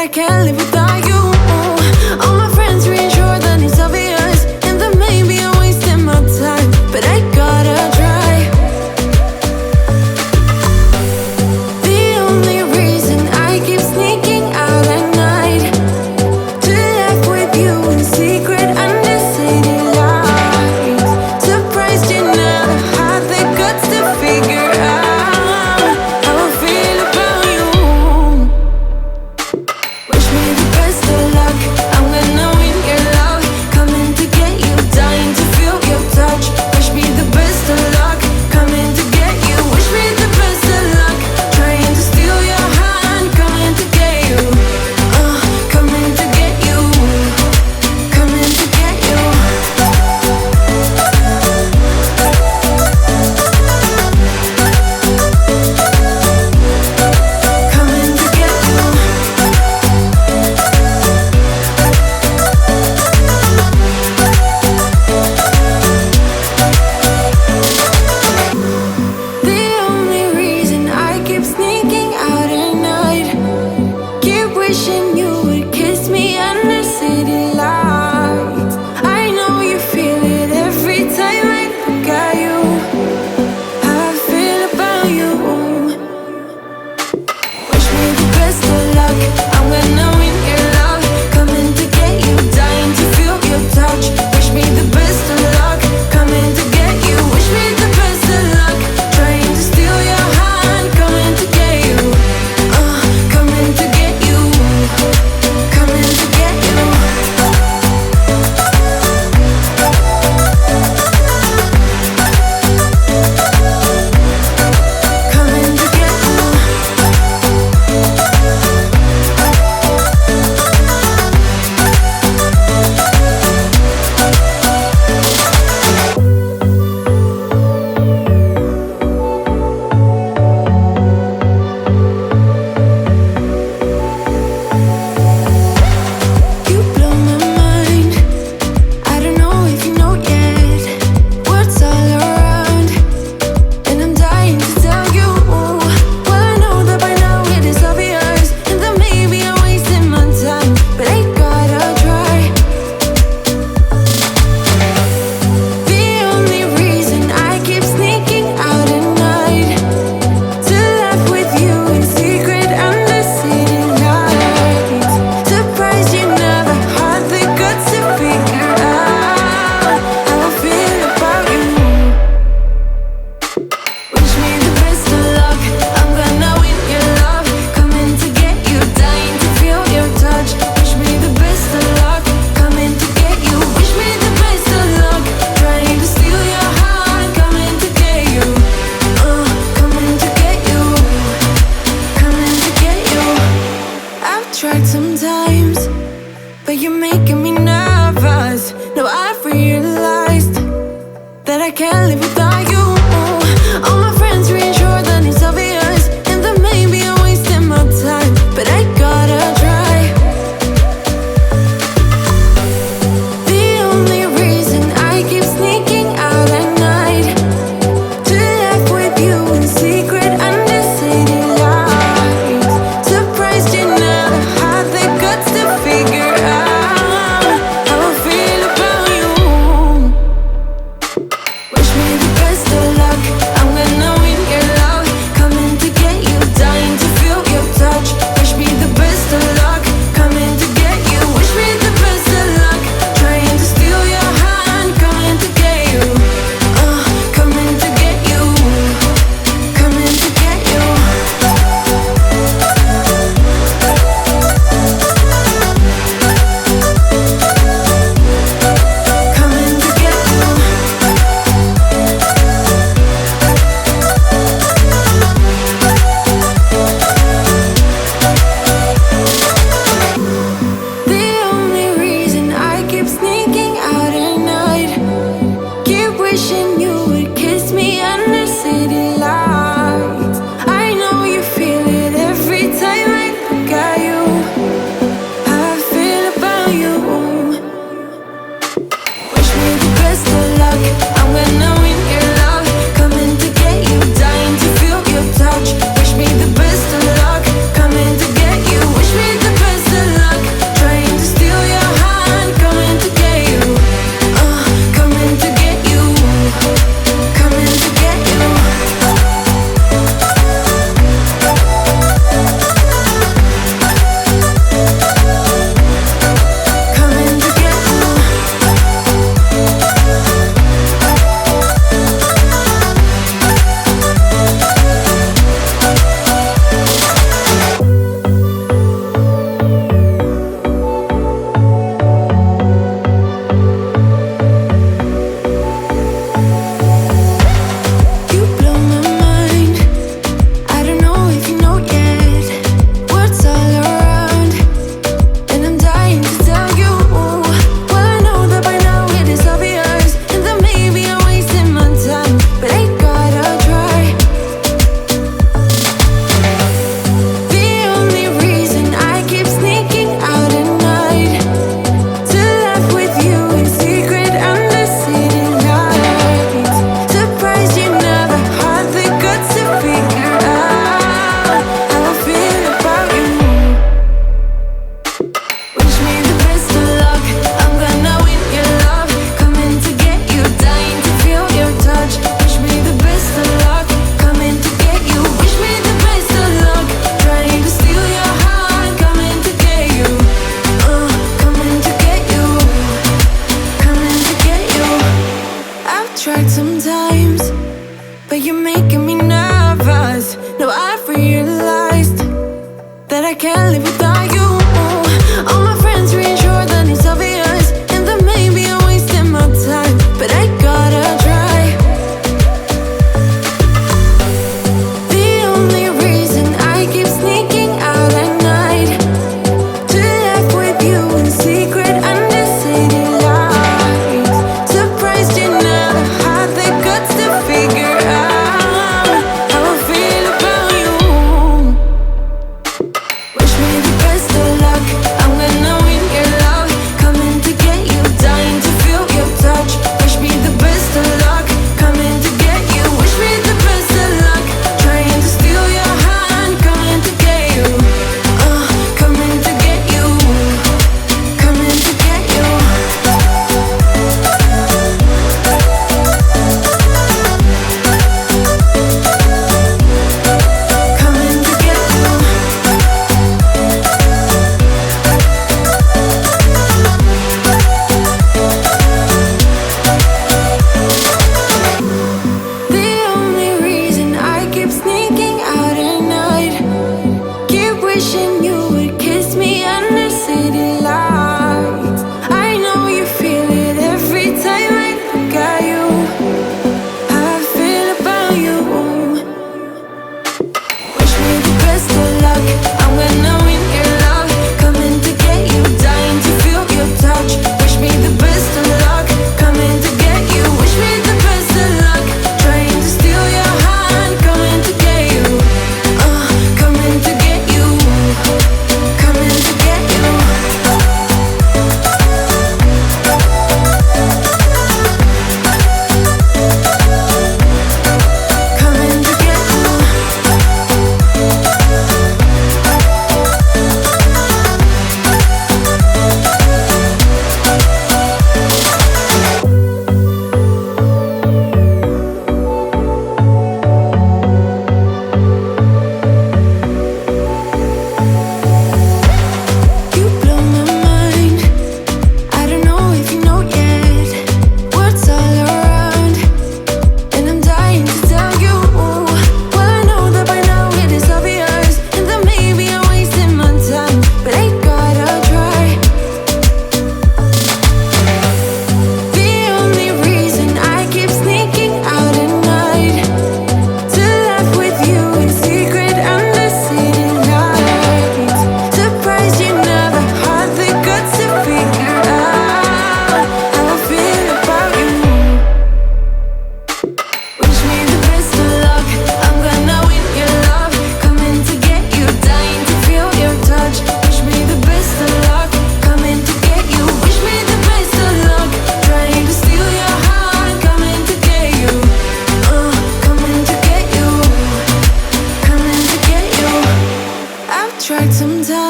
I can't live without you. All my friends reassure that it's obvious, and that maybe I'm wasting my time, but I gotta try. The only reason I keep sneaking out at night to laugh with you in secret under city lights. Surprised you never had the guts to figure out how I feel about you. Wish me the best of luck, I'm gonna win your love. Coming to get you, dying to feel your touch. Wish me the best of luck, coming to get you. Wish me the best of luck, trying to steal your hand. Coming to get you, coming to get you, coming to get you. Coming to get you. The only reason I keep sneaking out at night, keep wishing you would kiss me under city lights. I know you feel it every time I look at you, how I feel about you. Wish me the best of luck, I'm gonna win your love. Coming to get you, dying to feel your touch. Wish me the best of luck, coming to get you. Wish me the best of luck, trying to steal your hand. Coming to get you, coming to get you, coming to get you. Coming to get you. You blow my mind. I don't know if you know yet what's all around, and I'm dying to tell you. Well, I know that by now it is obvious, and that maybe I'm wasting my time, but I gotta try. The only reason I keep sneaking out at night to laugh with you in secret under city lights. Surprised you never had the guts to figure out how I feel about you. Wish me the best of luck, I'm gonna win your love. Coming to get you, dying to feel your touch. Wish me the best of luck, coming to get you. Wish me the best of luck, trying to steal your heart. Coming to get you, coming to get you, coming to get you. I've tried sometimes, but you're making me nervous. Now I've realized that I can't live without you. All my friends reassure that it's obvious, and that maybe I'm wasting my time, but I gotta try. The only reason I keep sneaking out at night to laugh with you in secret under city lights. Surprised you never had the guts to figure out how I feel about you. Wish me the best.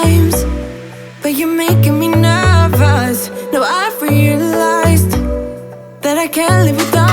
times, but you're making me nervous. Now I've realized that I can't live without